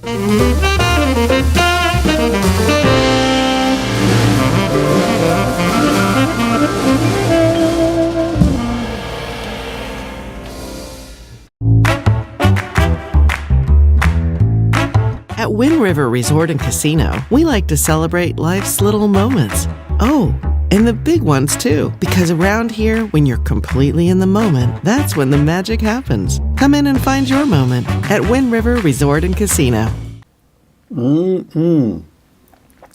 At Wind River Resort and Casino, we like to celebrate life's little moments. Oh, and the big ones too, because around here, when you're completely in the moment, that's when the magic happens. Come in and find your moment at Wind River Resort and Casino.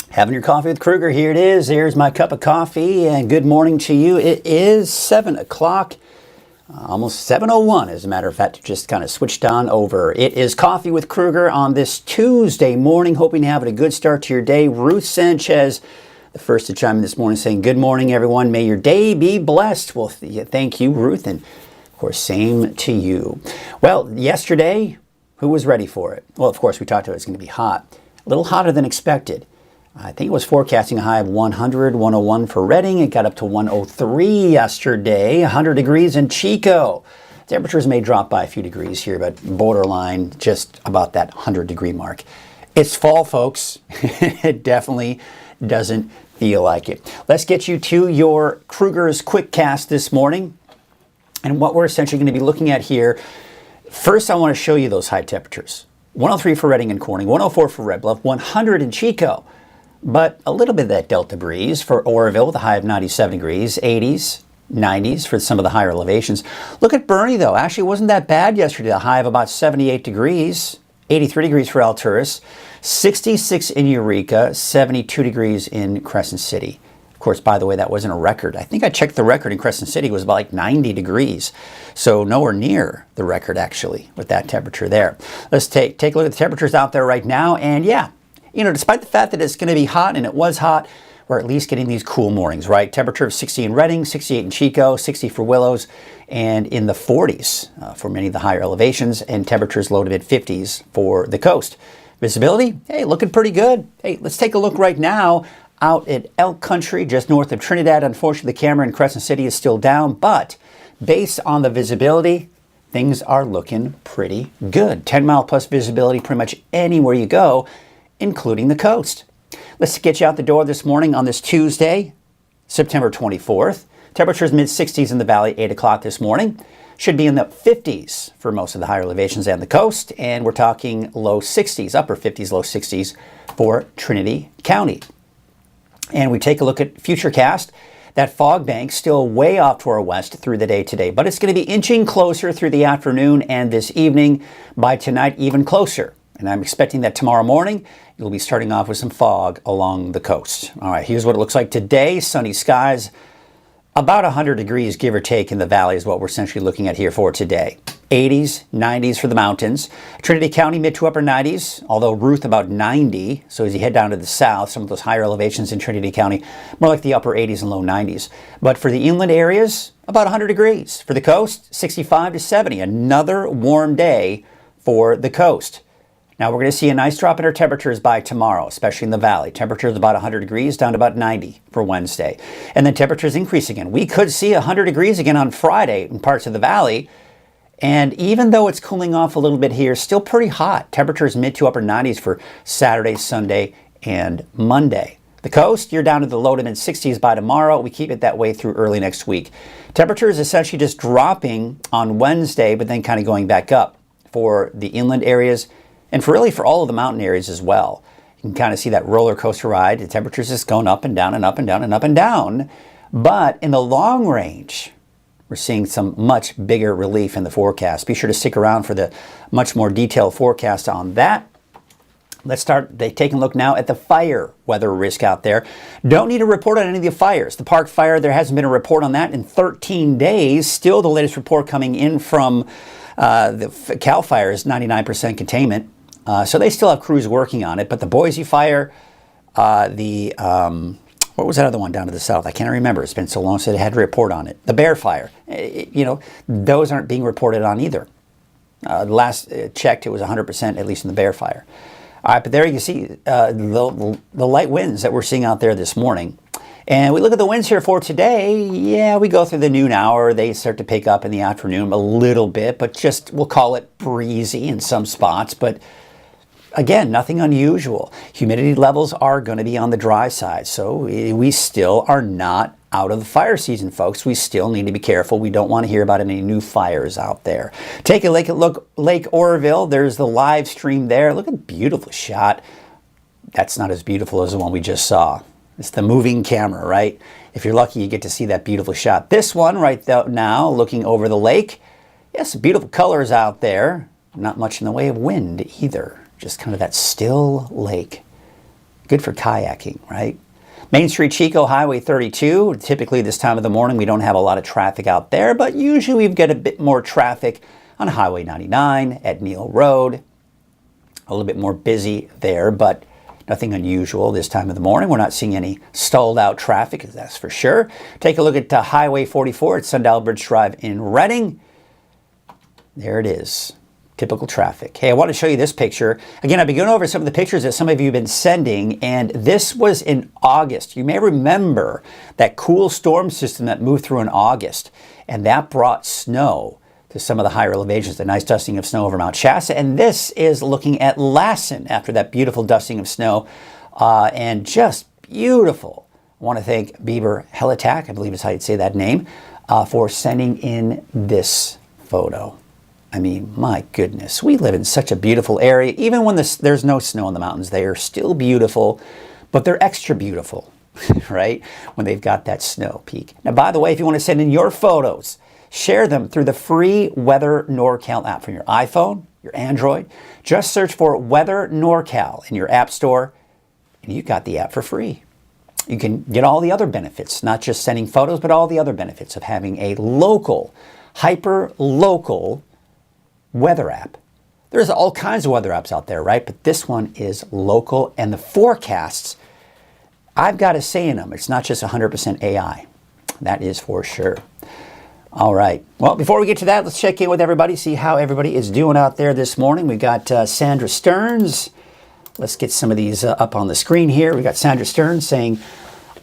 Having your coffee with Krueger. Here it is. Here's my cup of coffee, and good morning to you. It is 7 o'clock. Almost 7:01, as a matter of fact, just kind of switched on over. It is Coffee with Krueger on this Tuesday morning. Hoping you're having a good start to your day. Ruth Sanchez, the first to chime in this morning, saying, good morning, everyone. May your day be blessed. Well, thank you, Ruth, and of course, same to you. Well, yesterday, who was ready for it? Well, of course, we talked about it's going to be hot. A little hotter than expected. I think it was forecasting a high of 100, 101 for Redding. It got up to 103 yesterday, 100 degrees in Chico. Temperatures may drop by a few degrees here, but borderline just about that 100-degree mark. It's fall, folks. It definitely doesn't feel like it. Let's get you to your Krueger's Quick Cast this morning. And what we're essentially going to be looking at here, first I want to show you those high temperatures. 103 for Redding and Corning, 104 for Red Bluff, 100 in Chico. But a little bit of that Delta breeze for Oroville with a high of 97 degrees, 80s, 90s for some of the higher elevations. Look at Bernie, though. Actually, it wasn't that bad yesterday. A high of about 78 degrees, 83 degrees for Alturas, 66 in Eureka, 72 degrees in Crescent City. Of course, by the way, that wasn't a record. I think I checked the record in Crescent City. It was about like 90 degrees. So nowhere near the record, actually, with that temperature there. Let's take a look at the temperatures out there right now. And yeah, you know, despite the fact that it's going to be hot, and it was hot, we're at least getting these cool mornings, right? Temperature of 60 in Redding, 68 in Chico, 60 for Willows, and in the 40s for many of the higher elevations, and temperatures low to mid-50s for the coast. Visibility, hey, looking pretty good. Hey, let's take a look right now out at Elk Country, just north of Trinidad. Unfortunately, the camera in Crescent City is still down, but based on the visibility, things are looking pretty good. 10-mile plus visibility pretty much anywhere you go, including the coast. Let's get you out the door this morning on this Tuesday, September 24th. Temperatures mid-60s in the valley, 8 o'clock this morning. Should be in the 50s for most of the higher elevations and the coast. And we're talking low 60s, upper 50s, low 60s for Trinity County. And we take a look at Futurecast. That fog bank still way off to our west through the day today. But it's going to be inching closer through the afternoon and this evening. By tonight, even closer. And I'm expecting that tomorrow morning, you'll be starting off with some fog along the coast. All right, here's what it looks like today. Sunny skies, about 100 degrees, give or take, in the valley is what we're essentially looking at here for today. 80s, 90s for the mountains. Trinity County, mid to upper 90s, although Ruth about 90. So as you head down to the south, some of those higher elevations in Trinity County, more like the upper 80s and low 90s. But for the inland areas, about 100 degrees. For the coast, 65 to 70. Another warm day for the coast. Now we're going to see a nice drop in our temperatures by tomorrow, especially in the valley. Temperatures about 100 degrees down to about 90 for Wednesday. And then temperatures increase again. We could see 100 degrees again on Friday in parts of the valley. And even though it's cooling off a little bit here, still pretty hot. Temperatures mid to upper 90s for Saturday, Sunday, and Monday. The coast, you're down to the low to mid 60s by tomorrow. We keep it that way through early next week. Temperatures essentially just dropping on Wednesday, but then kind of going back up for the inland areas. And for all of the mountain areas as well. You can kind of see that roller coaster ride. The temperature's just going up and down and up and down and up and down. But in the long range, we're seeing some much bigger relief in the forecast. Be sure to stick around for the much more detailed forecast on that. Let's start taking a look now at the fire weather risk out there. Don't need a report on any of the fires. The Park Fire, there hasn't been a report on that in 13 days. Still the latest report coming in from the CAL Fire is 99% containment. So they still have crews working on it. But the Boise Fire, what was that other one down to the south? I can't remember. It's been so long since I had a report on it. The Bear Fire, those aren't being reported on either. Last checked, it was 100%, at least in the Bear Fire. All right, but there you can see the light winds that we're seeing out there this morning. And we look at the winds here for today. Yeah, we go through the noon hour. They start to pick up in the afternoon a little bit, but just, we'll call it breezy in some spots. But again, nothing unusual. Humidity levels are going to be on the dry side, so we still are not out of the fire season, folks. We still need to be careful. We don't want to hear about any new fires out there. Take a look at Lake Oroville. There's the live stream there. Look at a beautiful shot. That's not as beautiful as the one we just saw. It's the moving camera, right? If you're lucky, you get to see that beautiful shot. This one right now, looking over the lake. Yes, beautiful colors out there. Not much in the way of wind either. Just kind of that still lake. Good for kayaking, right? Main Street Chico, Highway 32. Typically this time of the morning, we don't have a lot of traffic out there, but usually we get a bit more traffic on Highway 99 at Neal Road. A little bit more busy there, but nothing unusual this time of the morning. We're not seeing any stalled out traffic, that's for sure. Take a look at Highway 44 at Sundial Bridge Drive in Reading. There it is. Typical traffic. Hey, I want to show you this picture. Again, I've been going over some of the pictures that some of you have been sending, and this was in August. You may remember that cool storm system that moved through in August, and that brought snow to some of the higher elevations, the nice dusting of snow over Mount Shasta. And this is looking at Lassen after that beautiful dusting of snow, and just beautiful. I want to thank Bieber Helitak, I believe is how you'd say that name, for sending in this photo. I mean, my goodness, we live in such a beautiful area. Even when there's no snow in the mountains, they are still beautiful, but they're extra beautiful, right? When they've got that snow peak. Now, by the way, if you want to send in your photos, share them through the free Weather NorCal app from your iPhone, your Android. Just search for Weather NorCal in your app store, and you got the app for free. You can get all the other benefits, not just sending photos, but all the other benefits of having a local, hyper-local weather app. There's all kinds of weather apps out there, right? But this one is local, and the forecasts, I've got a say in them. It's not just 100% AI. That is for sure. All right. Well, before we get to that, let's check in with everybody, see how everybody is doing out there this morning. We've got Sandra Stearns. Let's get some of these up on the screen here. We got Sandra Stearns saying,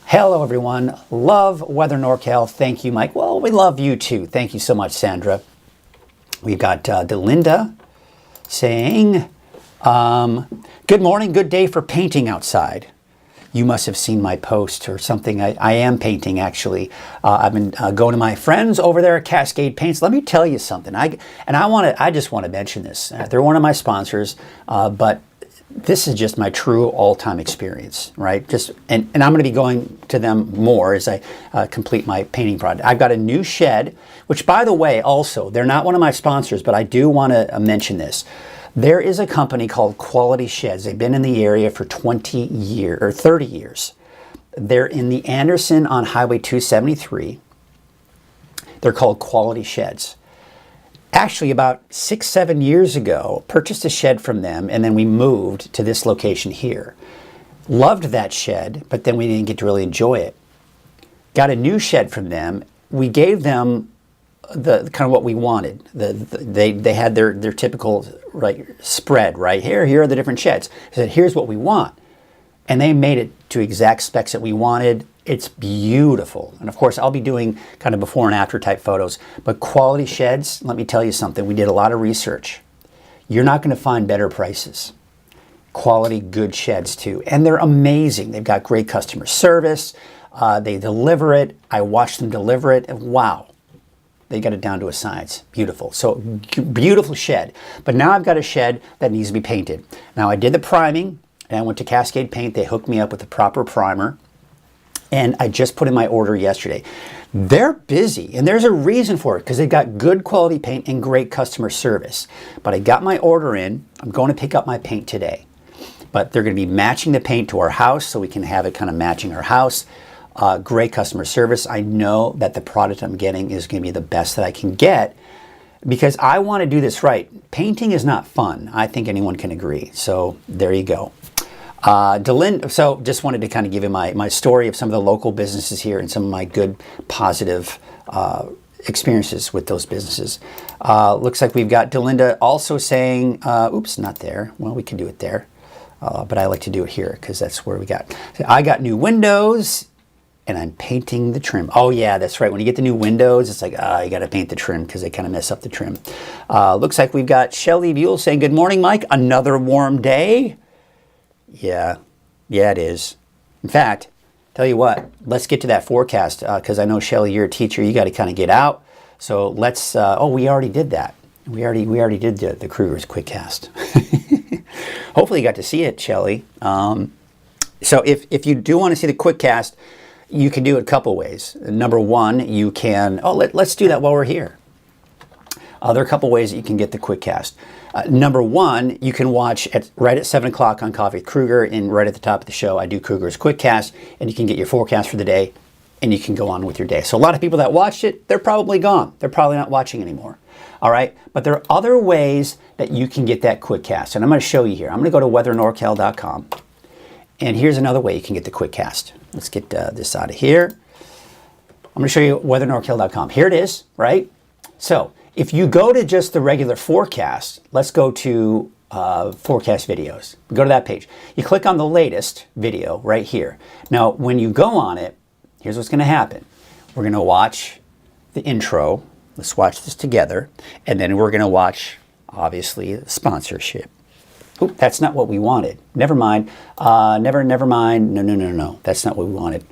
hello, everyone. Love Weather NorCal. Thank you, Mike. Well, we love you too. Thank you so much, Sandra. We've got Delinda saying, good morning, good day for painting outside. You must have seen my post or something. I am painting, actually. I've been going to my friends over there at Cascade Paints. Let me tell you something. I just want to mention this. They're one of my sponsors, but this is just my true all-time experience, right? And I'm going to be going to them more as I complete my painting project. I've got a new shed, which, by the way, also, they're not one of my sponsors, but I do want to mention this. There is a company called Quality Sheds. They've been in the area for 20 years or 30 years. They're in the Anderson on Highway 273. They're called Quality Sheds. Actually, about 6-7 years ago, purchased a shed from them, and then we moved to this location here. Loved that shed, but then we didn't get to really enjoy it. Got a new shed from them. We gave them the kind of what we wanted. They had their typical spread right here are the different sheds. I said, here's what we want, and they made it to exact specs that we wanted. It's beautiful, and of course I'll be doing kind of before and after type photos. But Quality Sheds, let me tell you something. We did a lot of research. You're not going to find better prices. Quality, good sheds too, and they're amazing. They've got great customer service. They deliver it. I watched them deliver it, and wow. They got it down to a science. Beautiful. So beautiful shed. But now I've got a shed that needs to be painted. Now I did the priming, and I went to Cascade Paint. They hooked me up with the proper primer, and I just put in my order yesterday. They're busy, and there's a reason for it, because they've got good quality paint and great customer service. But I got my order in. I'm going to pick up my paint today. But they're going to be matching the paint to our house, so we can have it kind of matching our house. Great customer service. I know that the product I'm getting is going to be the best that I can get, because I want to do this right. Painting is not fun. I think anyone can agree. So there you go. So just wanted to kind of give you my story of some of the local businesses here and some of my good, positive experiences with those businesses. Looks like we've got Delinda also saying, oops, not there. Well, we can do it there. But I like to do it here because that's where we got. I got new windows. and I'm painting the trim. Oh yeah, that's right. When you get the new windows, it's like, you got to paint the trim because they kind of mess up the trim. Looks like we've got Shelly Buell saying, good morning, Mike. Another warm day. Yeah, it is. In fact, tell you what, let's get to that forecast because I know, Shelly, you're a teacher. You got to kind of get out. So let's, we already did that. We already did the Krueger's quick cast. Hopefully you got to see it, Shelly. So if you do want to see the quick cast, you can do it a couple ways. Number one, you can, let's do that while we're here. There are a couple ways that you can get the quick cast. Number one, you can watch right at 7 o'clock on Coffee with Krueger, and right at the top of the show, I do Krueger's quick cast, and you can get your forecast for the day, and you can go on with your day. So a lot of people that watched it, they're probably gone. They're probably not watching anymore. All right, but there are other ways that you can get that quick cast, and I'm going to show you here. I'm going to go to weathernorcal.com, and here's another way you can get the quick cast. Let's get this out of here. I'm going to show you weathernorcal.com. Here it is, right? So if you go to just the regular forecast, let's go to forecast videos. Go to that page. You click on the latest video right here. Now, when you go on it, here's what's going to happen. We're going to watch the intro. Let's watch this together. And then we're going to watch, obviously, sponsorship. Oop, that's not what we wanted. Never mind. Never mind. No. That's not what we wanted.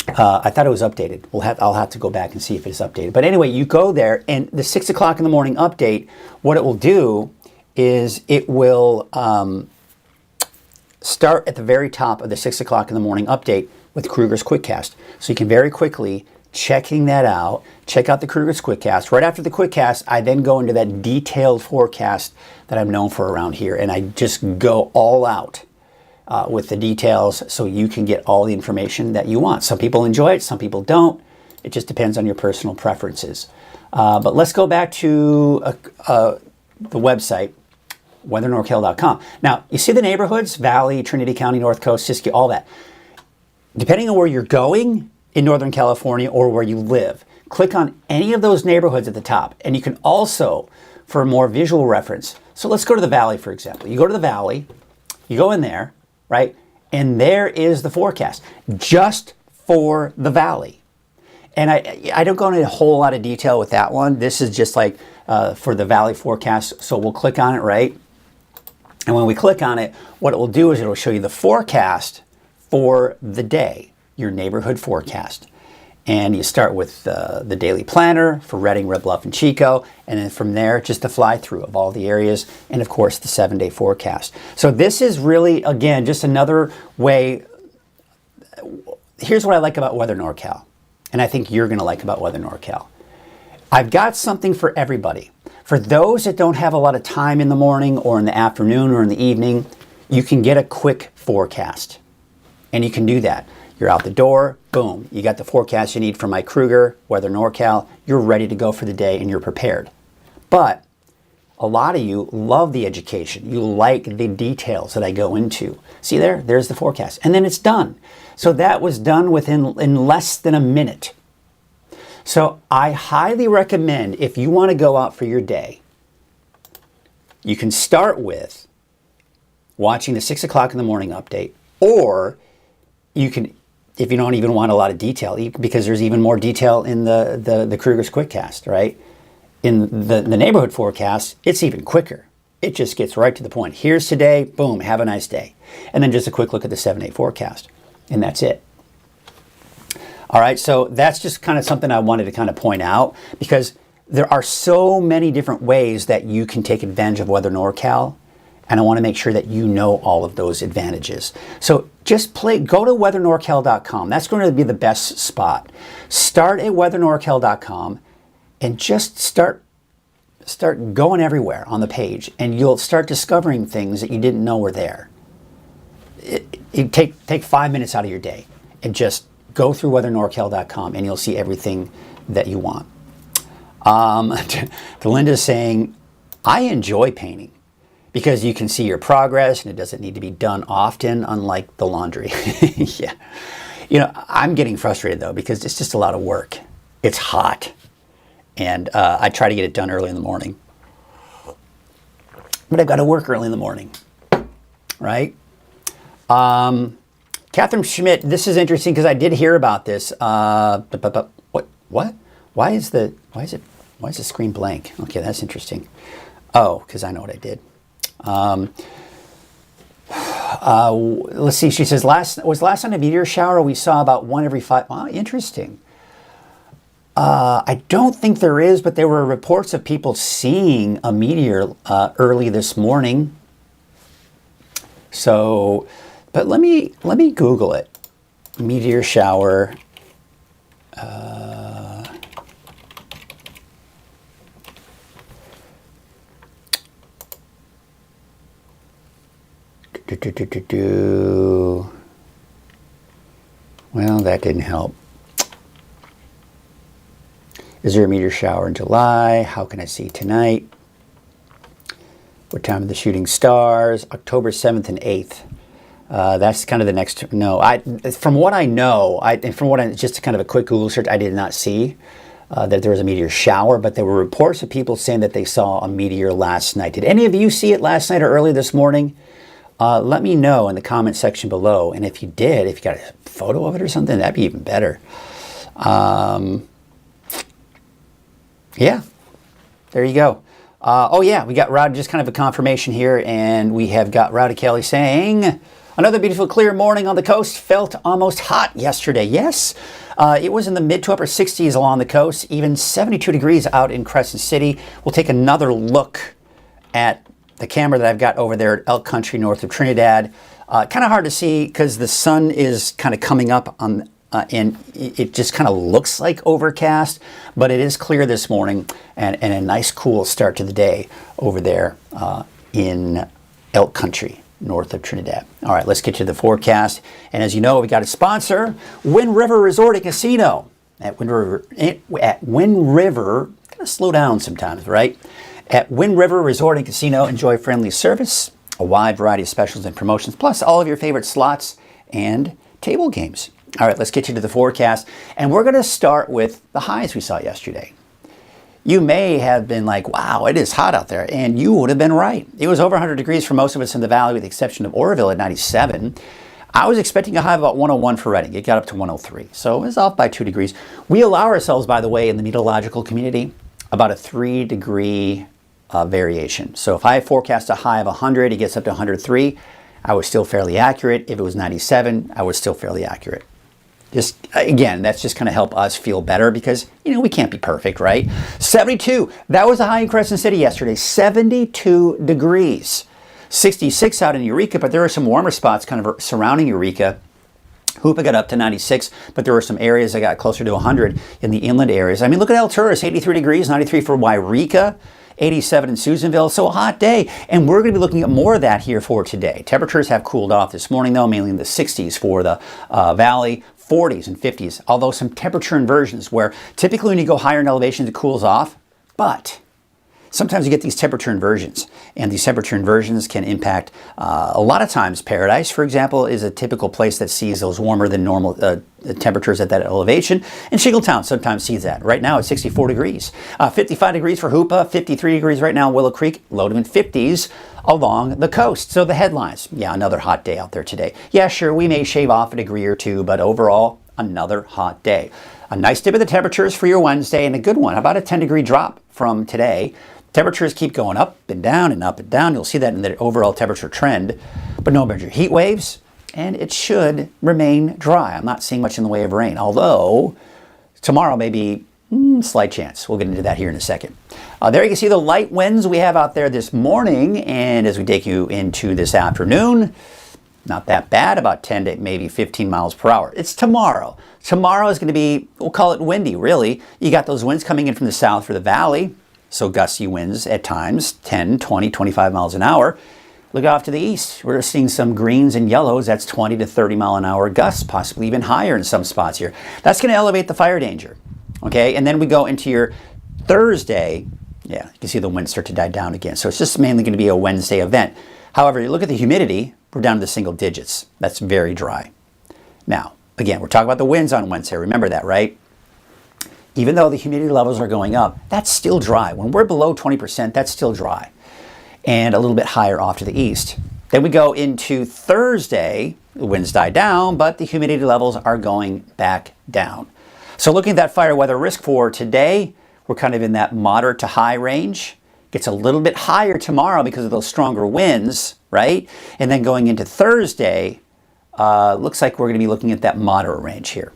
I thought it was updated. I'll have to go back and see if it's updated. But anyway, you go there, and the 6 o'clock in the morning update, what it will do is it will start at the very top of the 6 o'clock in the morning update with Krueger's Quickcast. So you can very quickly check out the Krueger's Quickcast. Right after the Quickcast, I then go into that detailed forecast that I'm known for around here, and I just go all out with the details so you can get all the information that you want. Some people enjoy it, some people don't. It just depends on your personal preferences. But let's go back to the website, weathernorcal.com. Now, you see the neighborhoods, Valley, Trinity County, North Coast, Siskiyou, all that. Depending on where you're going in Northern California or where you live, click on any of those neighborhoods at the top. And you can also, for a more visual reference, so let's go to the Valley, for example. You go to the Valley, you go in there, right? And there is the forecast just for the Valley. And I don't go into a whole lot of detail with that one. This is just like for the Valley forecast. So we'll click on it, right? And when we click on it, what it will do is it will show you the forecast for the day, your neighborhood forecast. And you start with the daily planner for Redding, Red Bluff, and Chico. And then from there, just a fly through of all the areas. And of course, the 7-day forecast. So this is really, again, just another way. Here's what I like about Weather NorCal. And I think you're going to like about Weather NorCal. I've got something for everybody. For those that don't have a lot of time in the morning or in the afternoon or in the evening, you can get a quick forecast. And you can do that. You're out the door, boom, you got the forecast you need from Mike Krueger, Weather NorCal, you're ready to go for the day and you're prepared. But a lot of you love the education. You like the details that I go into. See there? There's the forecast. And then it's done. So that was done in less than a minute. So I highly recommend, if you want to go out for your day, you can start with watching the 6 o'clock in the morning update, or you can, if you don't even want a lot of detail, because there's even more detail in the Krueger's Quickcast, right? In the neighborhood forecast, it's even quicker. It just gets right to the point. Here's today, boom, have a nice day. And then just a quick look at the 7-day forecast, and that's it. All right, so that's just kind of something I wanted to kind of point out, because there are so many different ways that you can take advantage of Weather NorCal, and I want to make sure that you know all of those advantages. So just go to weathernorcal.com. That's going to be the best spot. Start at weathernorcal.com and just start going everywhere on the page, and you'll start discovering things that you didn't know were there. Take 5 minutes out of your day and just go through weathernorcal.com, and you'll see everything that you want. Linda's saying, I enjoy painting, because you can see your progress and it doesn't need to be done often, unlike the laundry. Yeah. You know, I'm getting frustrated though, because it's just a lot of work. It's hot. And I try to get it done early in the morning. But I've got to work early in the morning, right? Catherine Schmidt, this is interesting because I did hear about this. What? Why is the screen blank? Okay, that's interesting. Oh, because I know what I did. Let's see. She says, last time a meteor shower we saw about 1 every 5. Wow, interesting. I don't think there is, but there were reports of people seeing a meteor early this morning. So, but let me Google it. Meteor shower. Well, that didn't help. Is there a meteor shower in July? How can I see tonight? What time are the shooting stars? October 7th and 8th. That's kind of the next. No, from what I know, just kind of a quick Google search, I did not see that there was a meteor shower, but there were reports of people saying that they saw a meteor last night. Did any of you see it last night or early this morning? Let me know in the comment section below. And if you did, if you got a photo of it or something, that'd be even better. Yeah, there you go. Oh yeah, we got Rowdy, just kind of a confirmation here, and we have got Rowdy Kelly saying, another beautiful clear morning on the coast, felt almost hot yesterday. Yes, it was in the mid to upper 60s along the coast, even 72 degrees out in Crescent City. We'll take another look at the camera that I've got over there at Elk Country north of Trinidad. Kind of hard to see because the sun is kind of coming up on and it just kind of looks like overcast, but it is clear this morning and a nice cool start to the day over there in Elk Country north of Trinidad. All right, let's get to the forecast. And as you know, we got a sponsor, Wind River Resort and Casino. At Wind River, kind of slow down sometimes, right? At Wind River Resort and Casino, enjoy friendly service, a wide variety of specials and promotions, plus all of your favorite slots and table games. All right, let's get you to the forecast. And we're going to start with the highs we saw yesterday. You may have been like, wow, it is hot out there. And you would have been right. It was over 100 degrees for most of us in the valley, with the exception of Oroville at 97. I was expecting a high of about 101 for Redding. It got up to 103. So it was off by 2 degrees. We allow ourselves, by the way, in the meteorological community, about a 3-degree variation. So if I forecast a high of 100, it gets up to 103. I was still fairly accurate. If it was 97, I was still fairly accurate. Just, again, that's just going to help us feel better because, you know, we can't be perfect, right? 72, that was a high in Crescent City yesterday, 72 degrees. 66 out in Eureka, but there are some warmer spots kind of surrounding Eureka. Hoopa got up to 96, but there were some areas that got closer to 100 in the inland areas. I mean, look at Alturas, 83 degrees, 93 for Wairika, 87 in Susanville. So a hot day, and we're going to be looking at more of that here for today. Temperatures have cooled off this morning, though, mainly in the 60s for the valley, 40s and 50s, although some temperature inversions where typically when you go higher in elevations, it cools off, but sometimes you get these temperature inversions, and these temperature inversions can impact a lot of times. Paradise, for example, is a typical place that sees those warmer than normal temperatures at that elevation, and Shingletown sometimes sees that. Right now it's 64 degrees. 55 degrees for Hoopa, 53 degrees right now in Willow Creek, low to mid 50s along the coast. So the headlines, yeah, another hot day out there today. Yeah, sure, we may shave off a degree or two, but overall, another hot day. A nice dip of the temperatures for your Wednesday, and a good one, about a 10-degree drop from today. Temperatures keep going up and down and up and down. You'll see that in the overall temperature trend, but no major heat waves, and it should remain dry. I'm not seeing much in the way of rain, although tomorrow may be slight chance. We'll get into that here in a second. There you can see the light winds we have out there this morning, and as we take you into this afternoon, not that bad, about 10 to maybe 15 miles per hour. It's tomorrow. Tomorrow is going to be, we'll call it windy, really. You got those winds coming in from the south for the valley. So gusty winds at times, 10, 20, 25 miles an hour. Look off to the east. We're seeing some greens and yellows. That's 20 to 30 mile an hour gusts, possibly even higher in some spots here. That's going to elevate the fire danger. Okay, and then we go into your Thursday. Yeah, you can see the winds start to die down again. So it's just mainly going to be a Wednesday event. However, you look at the humidity, we're down to the single digits. That's very dry. Now, again, we're talking about the winds on Wednesday. Remember that, right? Even though the humidity levels are going up, that's still dry. When we're below 20%, that's still dry. And a little bit higher off to the east, Then we go into Thursday. The winds die down, but the humidity levels are going back down. So looking at that fire weather risk for today, we're kind of in that moderate to high range. Gets a little bit higher tomorrow because of those stronger winds, right? And then going into Thursday, looks like we're going to be looking at that moderate range here.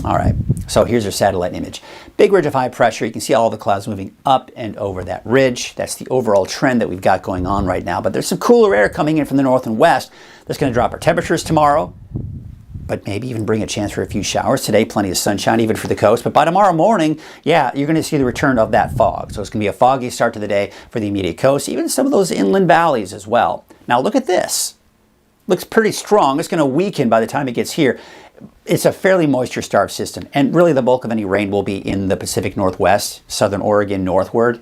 All right, so here's our satellite image. Big ridge of high pressure. You can see all the clouds moving up and over that ridge. That's the overall trend that we've got going on right now. But there's some cooler air coming in from the north and west that's going to drop our temperatures tomorrow, but maybe even bring a chance for a few showers. Today, plenty of sunshine even for the coast. But by tomorrow morning, yeah, you're going to see the return of that fog. So it's going to be a foggy start to the day for the immediate coast, even some of those inland valleys as well. Now look at this. Looks pretty strong. It's going to weaken by the time it gets here. It's a fairly moisture-starved system, and really the bulk of any rain will be in the Pacific Northwest, southern Oregon northward.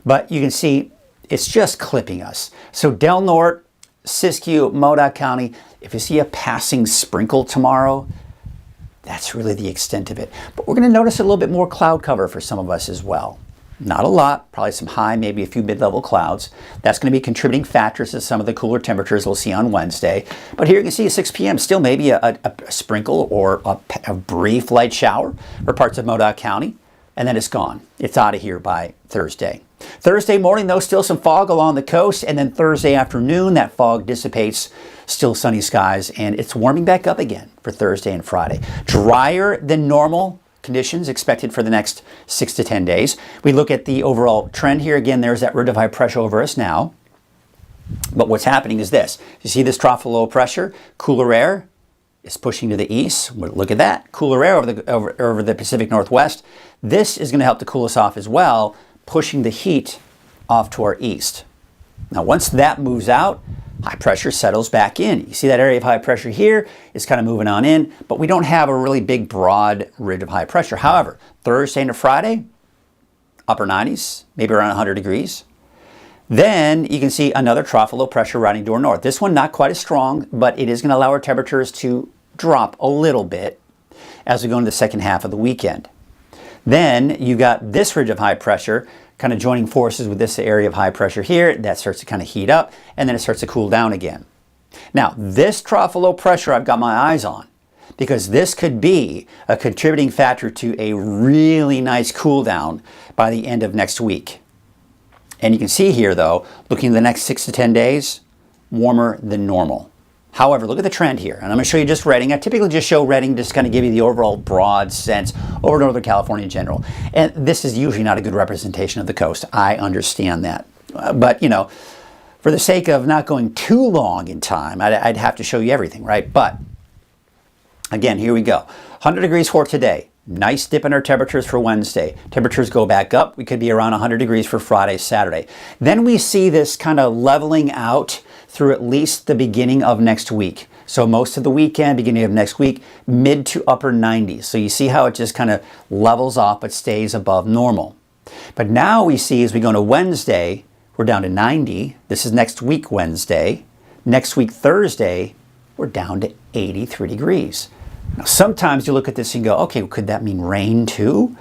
But you can see it's just clipping us. So Del Norte, Siskiyou, Modoc County, if you see a passing sprinkle tomorrow, that's really the extent of it. But we're going to notice a little bit more cloud cover for some of us as well. Not a lot, probably some high, maybe a few mid-level clouds. That's going to be contributing factors to some of the cooler temperatures we'll see on Wednesday. But here you can see at 6 p.m. still maybe a sprinkle or a brief light shower for parts of Modoc County. And then it's gone. It's out of here by Thursday. Thursday morning, though, still some fog along the coast. And then Thursday afternoon, that fog dissipates. Still sunny skies. And it's warming back up again for Thursday and Friday. Drier than normal conditions expected for the next 6 to 10 days. We look at the overall trend here. Again, there's that ridge of high pressure over us now. But what's happening is this. You see this trough of low pressure? Cooler air is pushing to the east. Look at that. Cooler air over the Pacific Northwest. This is going to help to cool us off as well, pushing the heat off to our east. Now, once that moves out, high pressure settles back in. You see that area of high pressure here is kind of moving on in, but we don't have a really big, broad ridge of high pressure. However, Thursday into Friday, upper 90s, maybe around 100 degrees. Then you can see another trough of low pressure riding due north. This one not quite as strong, but it is going to allow our temperatures to drop a little bit as we go into the second half of the weekend. Then you got this ridge of high pressure kind of joining forces with this area of high pressure here. That starts to kind of heat up, and then it starts to cool down again. Now, this trough of low pressure I've got my eyes on, because this could be a contributing factor to a really nice cool down by the end of next week. And you can see here, though, looking at the next 6 to 10 days, warmer than normal. However, look at the trend here, and I'm going to show you just Redding. I typically just show Redding just kind of give you the overall broad sense over Northern California in general. And this is usually not a good representation of the coast. I understand that. But, you know, for the sake of not going too long in time, I'd have to show you everything, right? But, again, here we go. 100 degrees for today. Nice dip in our temperatures for Wednesday. Temperatures go back up. We could be around 100 degrees for Friday, Saturday. Then we see this kind of leveling out through at least the beginning of next week. So most of the weekend, beginning of next week, mid to upper 90s. So you see how it just kind of levels off but stays above normal. But now we see as we go into Wednesday, we're down to 90. This is next week Wednesday. Next week Thursday, we're down to 83 degrees. Now, sometimes you look at this and go, okay, could that mean rain too?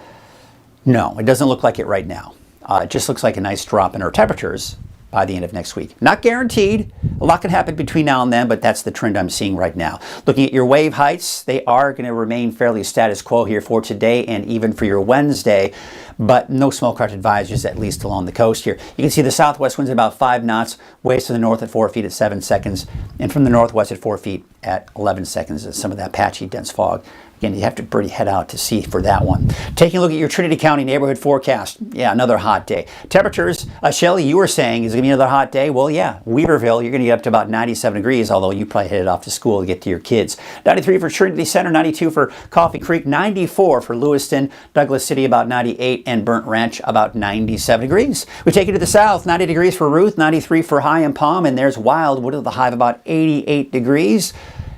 No, it doesn't look like it right now. It just looks like a nice drop in our temperatures by the end of next week. Not guaranteed. A lot can happen between now and then, but that's the trend I'm seeing right now. Looking at your wave heights, they are going to remain fairly status quo here for today and even for your Wednesday, but no small craft advisories, at least along the coast here. You can see the southwest winds at about 5 knots, waves to the north at 4 feet at 7 seconds, and from the northwest at 4 feet at 11 seconds is some of that patchy, dense fog. Again, you have to pretty head out to see for that one. Taking a look at your Trinity County neighborhood forecast. Yeah, another hot day. Temperatures, Shelley, you were saying is going to be another hot day. Well, yeah, Weaverville, you're going to get up to about 97 degrees, although you probably headed off to school to get to your kids. 93 for Trinity Center, 92 for Coffee Creek, 94 for Lewiston, Douglas City about 98, and Burnt Ranch about 97 degrees. We take it to the south, 90 degrees for Ruth, 93 for High and Palm, and there's Wildwood at the high of about 88 degrees.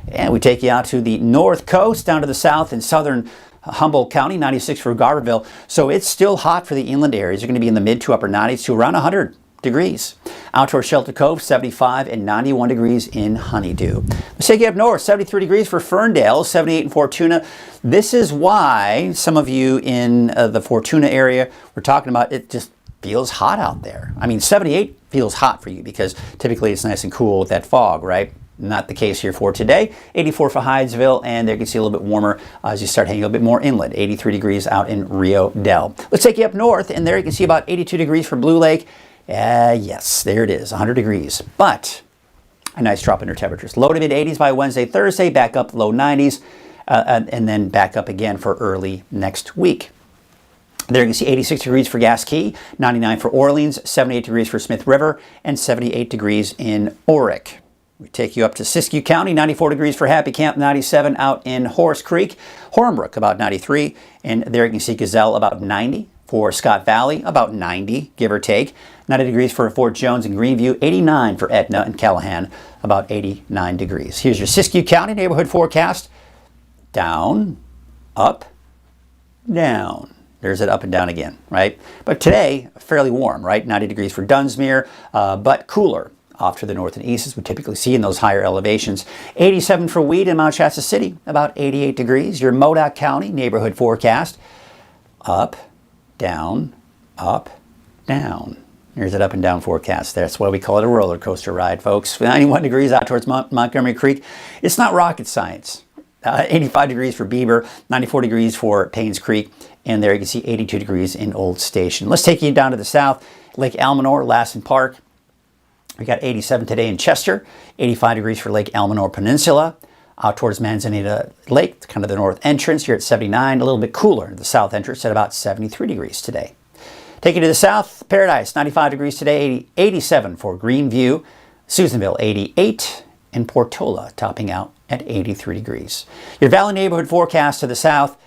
And we take you out to the north coast, down to the south in southern Humboldt County, 96 for Garberville. So it's still hot for the inland areas. You're going to be in the mid to upper 90s to around 100 degrees. Out to our Shelter Cove, 75 and 91 degrees in Honeydew. Let's take you up north, 73 degrees for Ferndale, 78 in Fortuna. This is why some of you in the Fortuna area were talking about it just feels hot out there. I mean, 78 feels hot for you because typically it's nice and cool with that fog, right? Not the case here for today. 84 for Hydesville, and there you can see a little bit warmer as you start heading a bit more inland. 83 degrees out in Rio Del. Let's take you up north, and there you can see about 82 degrees for Blue Lake. Yes, there it is, 100 degrees. But a nice drop in your temperatures. Low to mid 80s by Wednesday, Thursday, back up low 90s, and then back up again for early next week. There you can see 86 degrees for Gas Key, 99 for Orleans, 78 degrees for Smith River, and 78 degrees in Orick. We take you up to Siskiyou County, 94 degrees for Happy Camp, 97 out in Horse Creek. Hornbrook, about 93. And there you can see Gazelle, about 90. For Scott Valley, about 90, give or take. 90 degrees for Fort Jones and Greenview, 89 for Etna and Callahan, about 89 degrees. Here's your Siskiyou County neighborhood forecast. Down, up, down. There's it up and down again, right? But today, fairly warm, right? 90 degrees for Dunsmuir, but cooler off to the north and east, as we typically see in those higher elevations. 87 for Weed in Mount Shasta City, about 88 degrees. Your Modoc County neighborhood forecast. Up, down, up, down. There's that up and down forecast. That's why we call it a roller coaster ride, folks. 91 degrees out towards Montgomery Creek. It's not rocket science. 85 degrees for Beaver, 94 degrees for Paynes Creek, and there you can see 82 degrees in Old Station. Let's take you down to the south. Lake Almanor, Lassen Park. We got 87 today in Chester, 85 degrees for Lake Almanor Peninsula. Out towards Manzanita Lake, kind of the north entrance, you're at 79, a little bit cooler. The south entrance at about 73 degrees today. Take you to the south, Paradise, 95 degrees today, 87 for Greenview, Susanville, 88, and Portola topping out at 83 degrees. Your Valley neighborhood forecast to the south,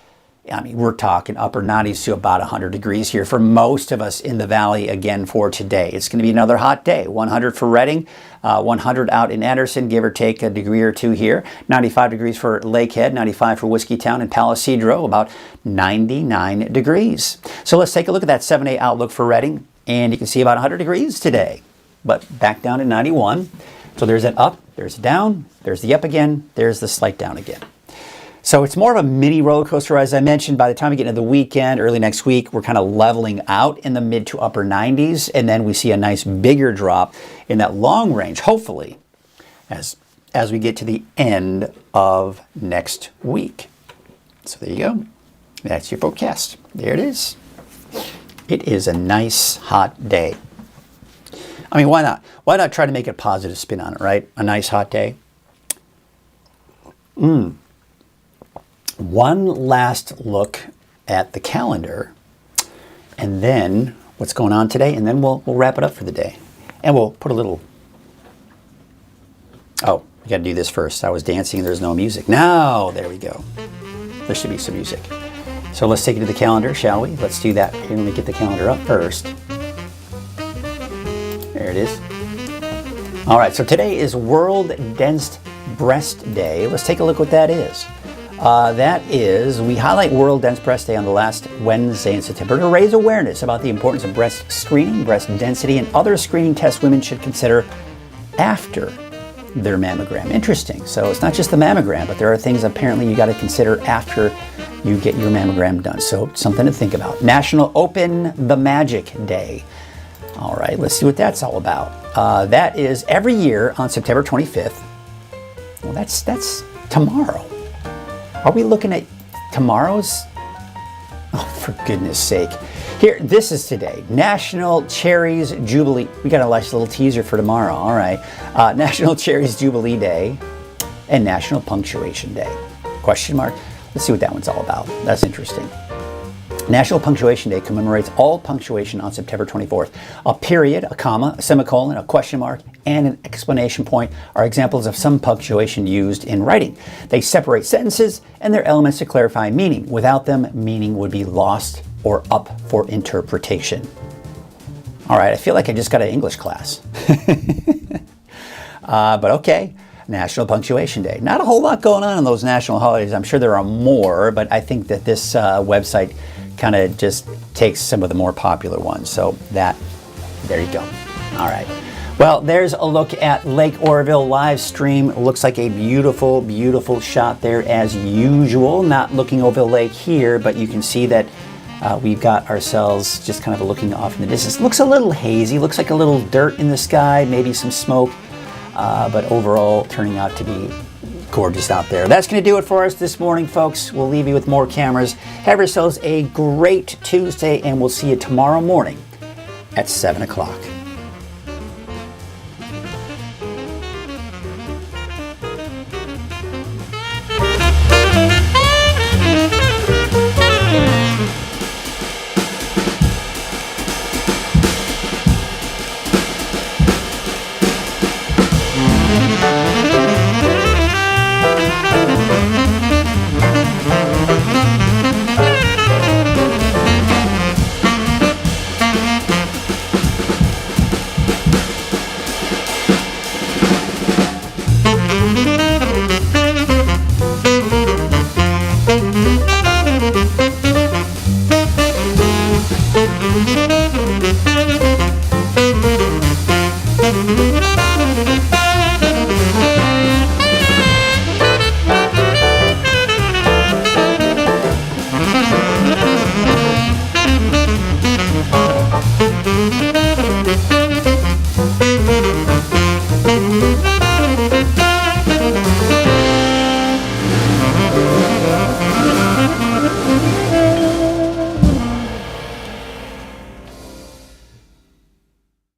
I mean, we're talking upper 90s to about 100 degrees here for most of us in the Valley again for today. It's going to be another hot day. 100 for Redding, 100 out in Anderson, give or take a degree or two here. 95 degrees for Lakehead, 95 for Whiskeytown and Palisadro, about 99 degrees. So let's take a look at that 7-day outlook for Redding, and you can see about 100 degrees today, but back down to 91. So there's that up, there's a down, there's the up again, there's the slight down again. So it's more of a mini roller coaster, as I mentioned. By the time we get into the weekend, early next week, we're kind of leveling out in the mid to upper 90s, and then we see a nice bigger drop in that long range, hopefully, as we get to the end of next week. So there you go. That's your forecast. There it is. It is a nice hot day. I mean, why not? Why not try to make a positive spin on it, right? A nice hot day. One last look at the calendar, and then what's going on today, and then we'll wrap it up for the day. And we'll put a little... Oh, we got to do this first. I was dancing, there's no music. Now, there we go. There should be some music. So let's take it to the calendar, shall we? Let's do that. Here, let me get the calendar up first. There it is. All right, so today is World Dense Breast Day. Let's take a look what that is. That is, we highlight World Dense Breast Day on the last Wednesday in September to raise awareness about the importance of breast screening, breast density, and other screening tests women should consider after their mammogram. Interesting. So it's not just the mammogram, but there are things apparently you got to consider after you get your mammogram done. So something to think about. National Open the Magic Day. All right, let's see what that's all about. That is every year on September 25th. Well, that's tomorrow. Are we looking at tomorrow's? Oh, for goodness sake. Here, this is today. National Cherries Jubilee. We got a nice little teaser for tomorrow. All right. National Cherries Jubilee Day and National Punctuation Day. Question mark. Let's see what that one's all about. That's interesting. National Punctuation Day commemorates all punctuation on September 24th. A period, a comma, a semicolon, a question mark, and an exclamation point are examples of some punctuation used in writing. They separate sentences and their elements to clarify meaning. Without them, meaning would be lost or up for interpretation. All right, I feel like I just got an English class. But okay. National Punctuation Day. Not a whole lot going on those national holidays. I'm sure there are more, but I think that this website kind of just takes some of the more popular ones. So there you go. All right. Well, there's a look at Lake Oroville live stream. Looks like a beautiful, beautiful shot there as usual. Not looking over the lake here, but you can see that We've got ourselves just kind of looking off in the distance. Looks a little hazy, looks like a little dirt in the sky, maybe some smoke, but overall turning out to be gorgeous out there. That's going to do it for us this morning, folks. We'll leave you with more cameras. Have yourselves a great Tuesday, and we'll see you tomorrow morning at 7 o'clock.